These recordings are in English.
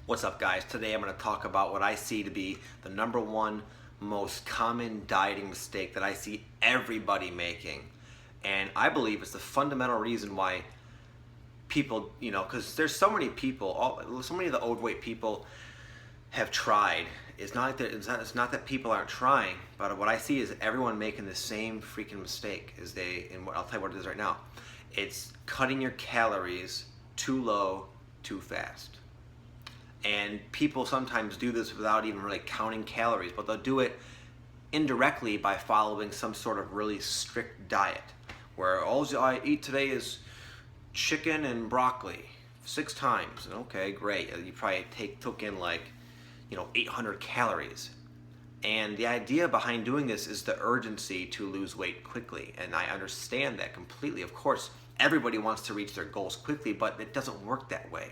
What's up, guys? Today I'm going to talk about what I see to be the number one most common dieting mistake that I see everybody making. And I believe it's the fundamental reason why people, because there's so many people, so many of the overweight people have tried. It's not that people aren't trying, but what I see is everyone making the same freaking mistake. I'll tell you what it is right now. It's cutting your calories too low, too fast. And people sometimes do this without even really counting calories, but they'll do it indirectly by following some sort of really strict diet, where all I eat today is chicken and broccoli 6 times. Okay, great. You probably took in 800 calories. And the idea behind doing this is the urgency to lose weight quickly. And I understand that completely. Of course, everybody wants to reach their goals quickly, but it doesn't work that way.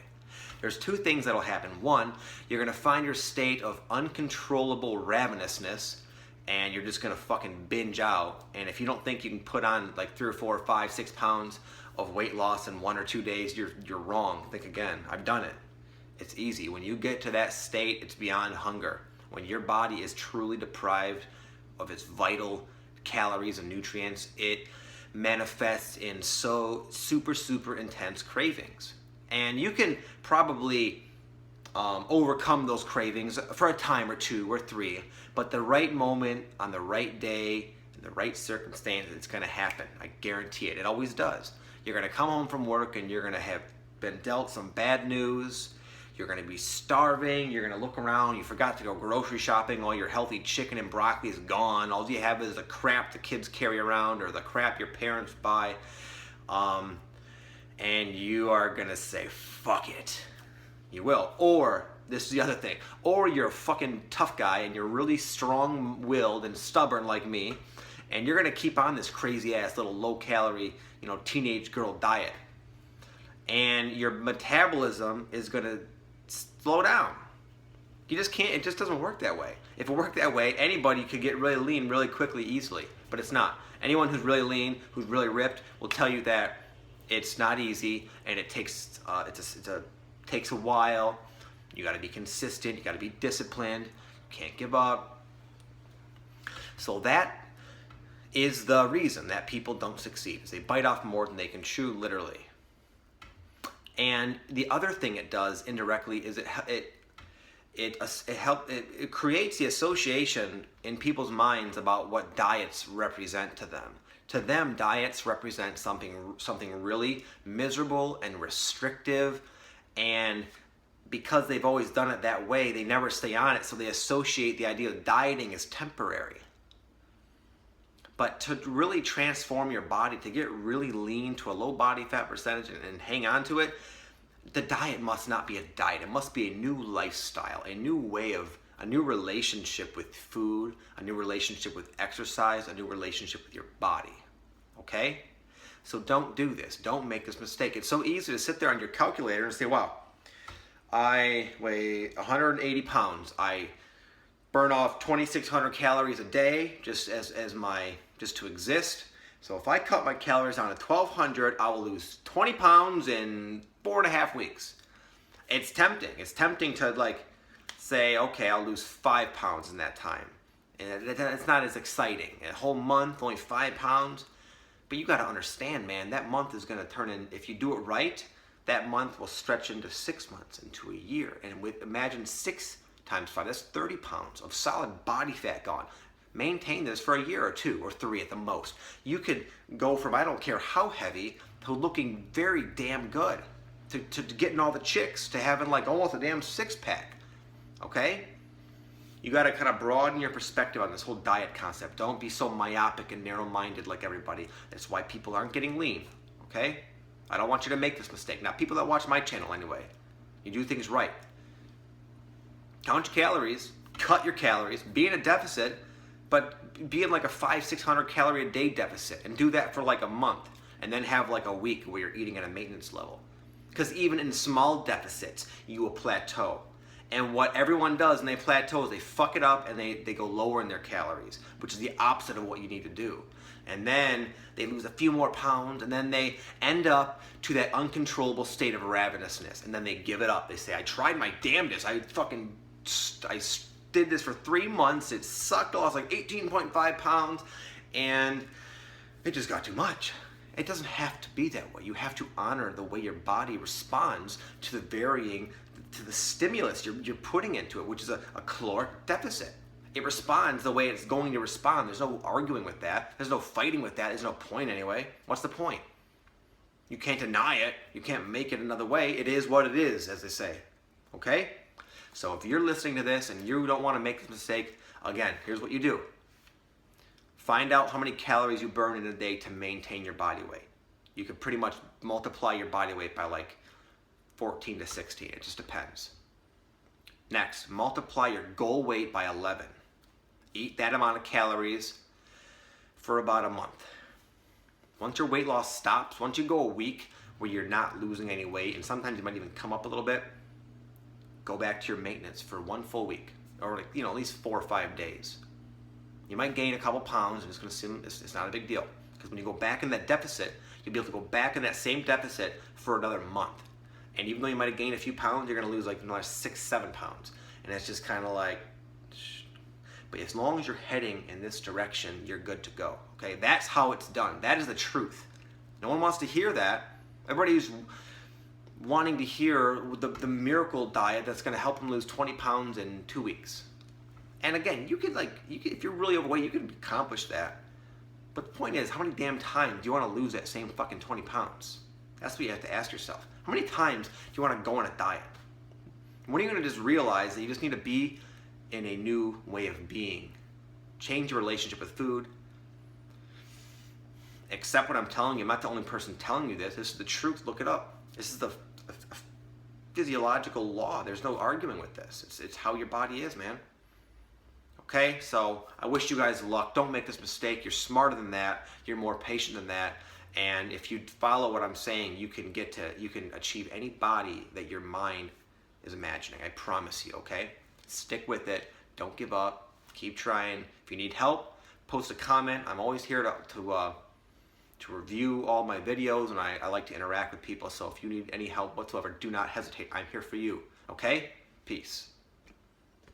There's 2 things that'll happen. One, you're gonna find your state of uncontrollable ravenousness, and you're just gonna fucking binge out. And if you don't think you can put on like 3 or 4 or 5, 6 pounds of weight loss in 1 or 2 days, you're wrong. Think again. I've done it. It's easy. When you get to that state, it's beyond hunger. When your body is truly deprived of its vital calories and nutrients, it manifests in so super intense cravings. And you can probably overcome those cravings for a time or 2 or 3, but the right moment, on the right day, in the right circumstance, it's gonna happen. I guarantee it. It always does. You're gonna come home from work and you're gonna have been dealt some bad news. You're gonna be starving. You're gonna look around. You forgot to go grocery shopping. All your healthy chicken and broccoli is gone. All you have is the crap the kids carry around or the crap your parents buy. And you are gonna say, fuck it. You will. Or, this is the other thing, or you're a fucking tough guy and you're really strong-willed and stubborn like me, and you're gonna keep on this crazy-ass little low-calorie, teenage girl diet. And your metabolism is gonna slow down. You just can't, it just doesn't work that way. If it worked that way, anybody could get really lean really quickly, easily, but it's not. Anyone who's really lean, who's really ripped, will tell you that it's not easy, and it takes takes a while. You got to be consistent. You got to be disciplined. You can't give up. So that is the reason that people don't succeed. Is they bite off more than they can chew, literally. And the other thing it does indirectly is it creates the association in people's minds about what diets represent to them. To them, diets represent something really miserable and restrictive, and because they've always done it that way, they never stay on it, so they associate the idea of dieting as temporary. But to really transform your body, to get really lean to a low body fat percentage and hang on to it, the diet must not be a diet. It must be a new lifestyle, a new relationship with food, a new relationship with exercise, a new relationship with your body. Okay? So don't do this. Don't make this mistake. It's so easy to sit there on your calculator and say, wow, I weigh 180 pounds. I burn off 2,600 calories a day just just to exist. So if I cut my calories down to 1,200, I will lose 20 pounds in 4.5 weeks. It's tempting. It's tempting to say, okay, I'll lose 5 pounds in that time. And it's not as exciting. A whole month, only 5 pounds. But you got to understand, man, that month is going to turn in, if you do it right, that month will stretch into 6 months, into a year. And imagine 6 times 5, that's 30 pounds of solid body fat gone. Maintain this for a year or 2 or 3 at the most. You could go from, I don't care how heavy, to looking very damn good, to getting all the chicks, to having almost a damn 6-pack, okay? You got to kind of broaden your perspective on this whole diet concept. Don't be so myopic and narrow-minded like everybody. That's why people aren't getting lean, okay? I don't want you to make this mistake. Not people that watch my channel anyway. You do things right. Count your calories, cut your calories, be in a deficit, but be in a 500-600 calorie a day deficit, and do that for a month, and then have a week where you're eating at a maintenance level. Because even in small deficits, you will plateau. And what everyone does when they plateau is they fuck it up and they go lower in their calories, which is the opposite of what you need to do. And then they lose a few more pounds, and then they end up to that uncontrollable state of ravenousness, and then they give it up. They say, I tried my damnedest. I did this for 3 months. It sucked. I lost like 18.5 pounds, and it just got too much. It doesn't have to be that way. You have to honor the way your body responds to the stimulus you're putting into it, which is a caloric deficit. It responds the way it's going to respond. There's no arguing with that. There's no fighting with that. There's no point anyway. What's the point? You can't deny it. You can't make it another way. It is what it is, as they say. Okay? So if you're listening to this and you don't want to make this mistake, again, here's what you do. Find out how many calories you burn in a day to maintain your body weight. You can pretty much multiply your body weight by like 14 to 16. It just depends. Next, multiply your goal weight by 11. Eat that amount of calories for about a month. Once your weight loss stops, once you go a week where you're not losing any weight, and sometimes you might even come up a little bit, go back to your maintenance for 1 full week, or at least 4 or 5 days. You might gain a couple pounds, and it's going to seem it's not a big deal, because when you go back in that deficit, you'll be able to go back in that same deficit for another month. And even though you might have gained a few pounds, you're going to lose like another 6-7 pounds, and it's just kind of like. But as long as you're heading in this direction, you're good to go. Okay, that's how it's done. That is the truth. No one wants to hear that. Everybody's wanting to hear the miracle diet that's going to help them lose 20 pounds in 2 weeks. And again, you could if you're really overweight, you can accomplish that. But the point is, how many damn times do you want to lose that same fucking 20 pounds? That's what you have to ask yourself. How many times do you want to go on a diet? When are you going to just realize that you just need to be in a new way of being? Change your relationship with food. Accept what I'm telling you. I'm not the only person telling you this. This is the truth. Look it up. This is the physiological law. There's no arguing with this. It's how your body is, man. Okay, so I wish you guys luck. Don't make this mistake. You're smarter than that. You're more patient than that. And if you follow what I'm saying, you can achieve any body that your mind is imagining. I promise you, okay? Stick with it. Don't give up. Keep trying. If you need help, post a comment. I'm always here to review all my videos, and I like to interact with people. So if you need any help whatsoever, do not hesitate. I'm here for you. Okay? Peace.